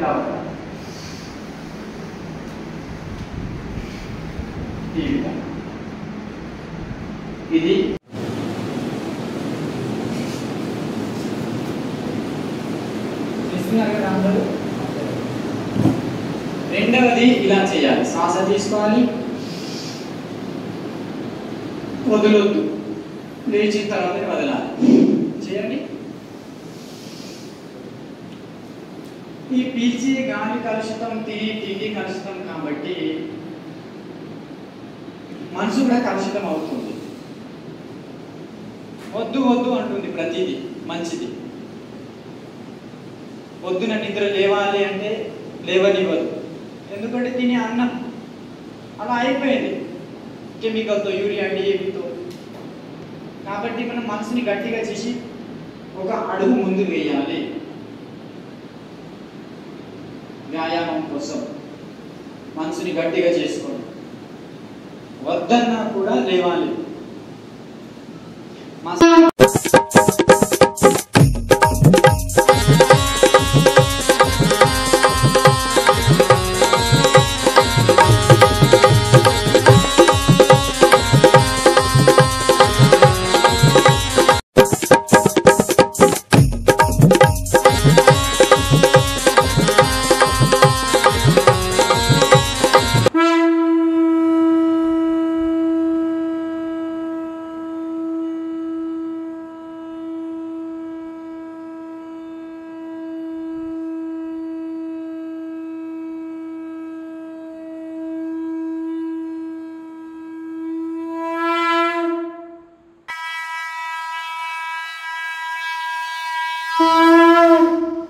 ఇలా ఉండాలి. ఈ విధంగా ఇది చూస్తున్నారు కదా అందరూ. రెండవది ఇలా చేయాలి. శ్వాస తీసుకోవాలి, వదలొద్దు, లేచిన తర్వాత వదలాలి. చేయండి. ఈ పీల్చే గాలి కలుషితం, తిండి కలుషితం కాబట్టి మనసు కూడా కలుషితం అవుతుంది. వద్దు వద్దు అంటుంది ప్రతిదీ మంచిది. పొద్దున నిద్ర లేవాలి అంటే లేవనివ్వదు. ఎందుకంటే తినే అన్నం అలా అయిపోయింది కెమికల్తో, యూరియా, డిఏపితో. కాబట్టి మనం మనసుని గట్టిగా చేసి ఒక అడుగు ముందు వేయాలి. వ్యాయామం కోసం మనసుని గట్టిగా చేసుకోండి. వద్దన్నా కూడా లేవాలి.